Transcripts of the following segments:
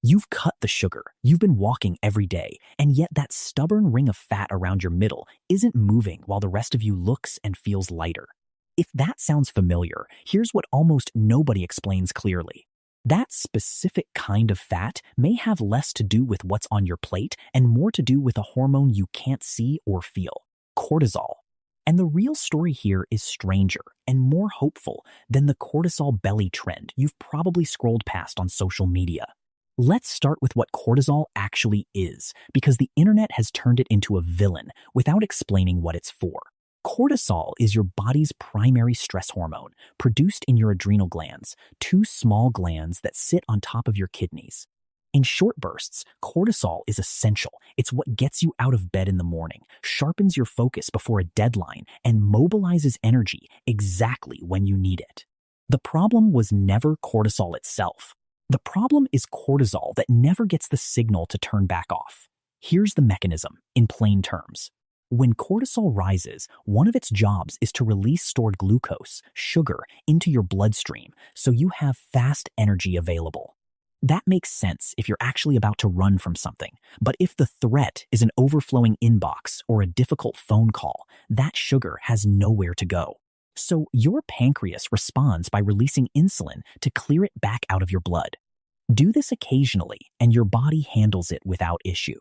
You've cut the sugar, you've been walking every day, and yet that stubborn ring of fat around your middle isn't moving while the rest of you looks and feels lighter. If that sounds familiar, here's what almost nobody explains clearly. That specific kind of fat may have less to do with what's on your plate and more to do with a hormone you can't see or feel: cortisol. And the real story here is stranger and more hopeful than the cortisol belly trend you've probably scrolled past on social media. Let's start with what cortisol actually is, because the internet has turned it into a villain without explaining what it's for. Cortisol is your body's primary stress hormone, produced in your adrenal glands, two small glands that sit on top of your kidneys. In short bursts, cortisol is essential. It's what gets you out of bed in the morning, sharpens your focus before a deadline, and mobilizes energy exactly when you need it. The problem was never cortisol itself. The problem is cortisol that never gets the signal to turn back off. Here's the mechanism, in plain terms. When cortisol rises, one of its jobs is to release stored glucose, sugar, into your bloodstream so you have fast energy available. That makes sense if you're actually about to run from something, but if the threat is an overflowing inbox or a difficult phone call, that sugar has nowhere to go. So your pancreas responds by releasing insulin to clear it back out of your blood. Do this occasionally, and your body handles it without issue.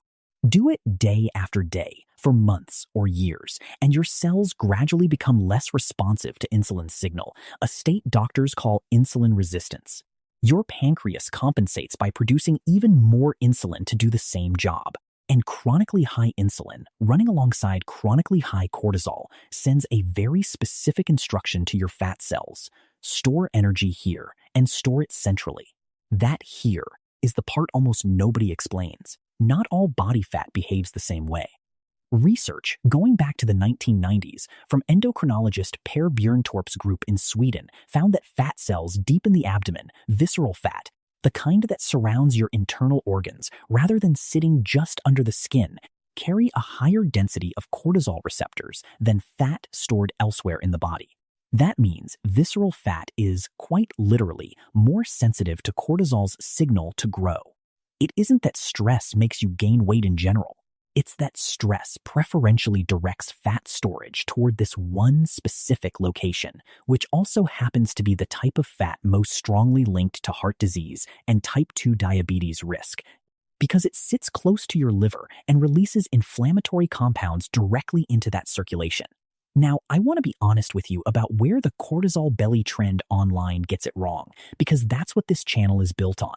Do it day after day, for months or years, and your cells gradually become less responsive to insulin's signal, a state doctors call insulin resistance. Your pancreas compensates by producing even more insulin to do the same job. And chronically high insulin, running alongside chronically high cortisol, sends a very specific instruction to your fat cells: store energy here and store it centrally. That here is the part almost nobody explains. Not all body fat behaves the same way. Research going back to the 1990s from endocrinologist Per Björntorp's group in Sweden found that fat cells deep in the abdomen, visceral fat, the kind that surrounds your internal organs rather than sitting just under the skin, carry a higher density of cortisol receptors than fat stored elsewhere in the body. That means visceral fat is, quite literally, more sensitive to cortisol's signal to grow. It isn't that stress makes you gain weight in general. It's that stress preferentially directs fat storage toward this one specific location, which also happens to be the type of fat most strongly linked to heart disease and type 2 diabetes risk, because it sits close to your liver and releases inflammatory compounds directly into that circulation. Now, I want to be honest with you about where the cortisol belly trend online gets it wrong, because that's what this channel is built on.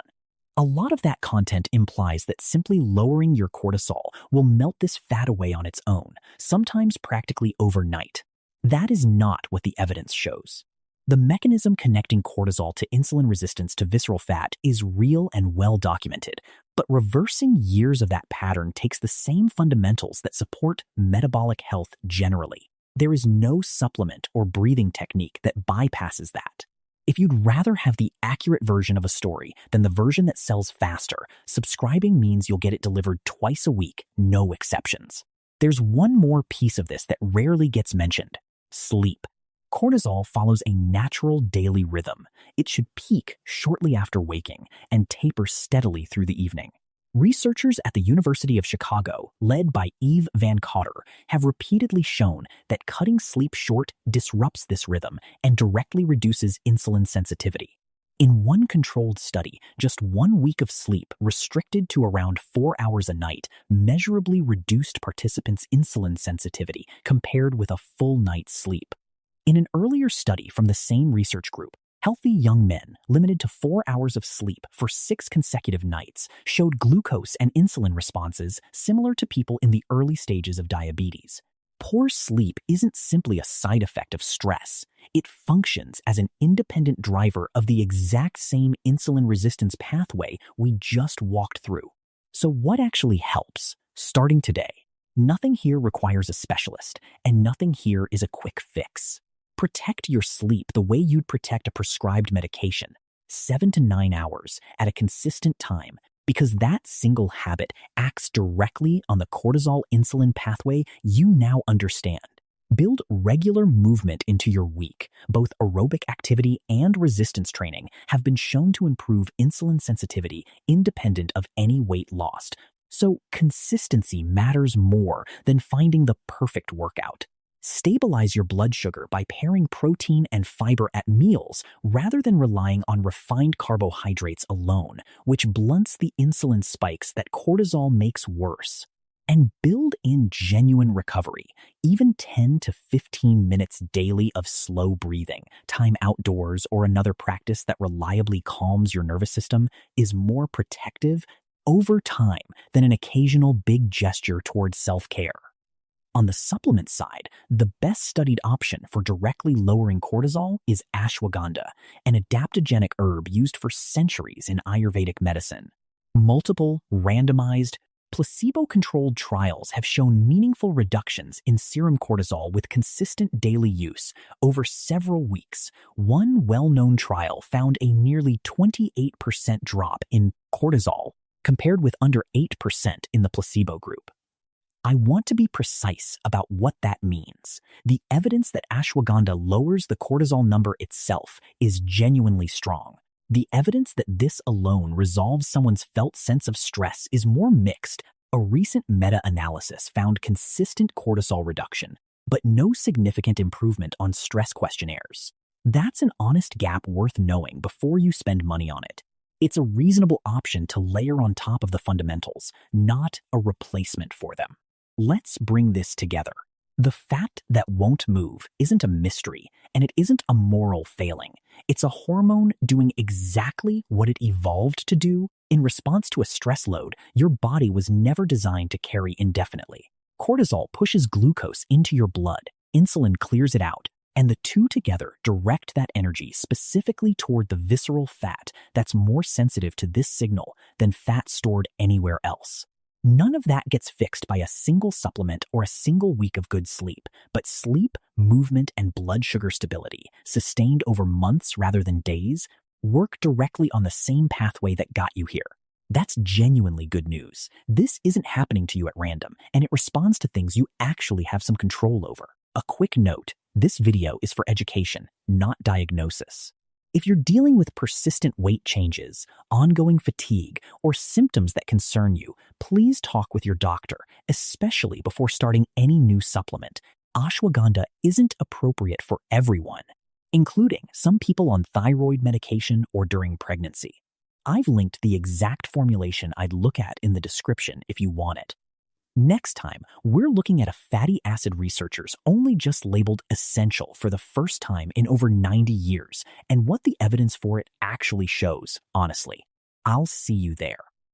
A lot of that content implies that simply lowering your cortisol will melt this fat away on its own, sometimes practically overnight. That is not what the evidence shows. The mechanism connecting cortisol to insulin resistance to visceral fat is real and well documented, but reversing years of that pattern takes the same fundamentals that support metabolic health generally. There is no supplement or breathing technique that bypasses that. If you'd rather have the accurate version of a story than the version that sells faster, subscribing means you'll get it delivered twice a week, no exceptions. There's one more piece of this that rarely gets mentioned: sleep. Cortisol follows a natural daily rhythm. It should peak shortly after waking and taper steadily through the evening. Researchers at the University of Chicago, led by Eve Van Cotter, have repeatedly shown that cutting sleep short disrupts this rhythm and directly reduces insulin sensitivity. In one controlled study, just 1 week of sleep, restricted to around 4 hours a night, measurably reduced participants' insulin sensitivity compared with a full night's sleep. In an earlier study from the same research group, healthy young men, limited to 4 hours of sleep for 6 consecutive nights, showed glucose and insulin responses similar to people in the early stages of diabetes. Poor sleep isn't simply a side effect of stress. It functions as an independent driver of the exact same insulin resistance pathway we just walked through. So what actually helps? Starting today, nothing here requires a specialist, and nothing here is a quick fix. Protect your sleep the way you'd protect a prescribed medication, 7 to 9 hours at a consistent time, because that single habit acts directly on the cortisol-insulin pathway you now understand. Build regular movement into your week. Both aerobic activity and resistance training have been shown to improve insulin sensitivity independent of any weight lost. So consistency matters more than finding the perfect workout. Stabilize your blood sugar by pairing protein and fiber at meals rather than relying on refined carbohydrates alone, which blunts the insulin spikes that cortisol makes worse. And build in genuine recovery. Even 10 to 15 minutes daily of slow breathing, time outdoors, or another practice that reliably calms your nervous system is more protective over time than an occasional big gesture towards self-care. On the supplement side, the best studied option for directly lowering cortisol is ashwagandha, an adaptogenic herb used for centuries in Ayurvedic medicine. Multiple, randomized, placebo-controlled trials have shown meaningful reductions in serum cortisol with consistent daily use over several weeks. One well-known trial found a nearly 28% drop in cortisol compared with under 8% in the placebo group. I want to be precise about what that means. The evidence that ashwagandha lowers the cortisol number itself is genuinely strong. The evidence that this alone resolves someone's felt sense of stress is more mixed. A recent meta-analysis found consistent cortisol reduction, but no significant improvement on stress questionnaires. That's an honest gap worth knowing before you spend money on it. It's a reasonable option to layer on top of the fundamentals, not a replacement for them. Let's bring this together. The fat that won't move isn't a mystery, and it isn't a moral failing. It's a hormone doing exactly what it evolved to do in response to a stress load your body was never designed to carry indefinitely. Cortisol pushes glucose into your blood, insulin clears it out, and the two together direct that energy specifically toward the visceral fat that's more sensitive to this signal than fat stored anywhere else. None of that gets fixed by a single supplement or a single week of good sleep, but sleep, movement, and blood sugar stability, sustained over months rather than days, work directly on the same pathway that got you here. That's genuinely good news. This isn't happening to you at random, and it responds to things you actually have some control over. A quick note, this video is for education, not diagnosis. If you're dealing with persistent weight changes, ongoing fatigue, or symptoms that concern you, please talk with your doctor, especially before starting any new supplement. Ashwagandha isn't appropriate for everyone, including some people on thyroid medication or during pregnancy. I've linked the exact formulation I'd look at in the description if you want it. Next time, we're looking at a fatty acid researchers only just labeled essential for the first time in over 90 years and what the evidence for it actually shows, honestly. I'll see you there.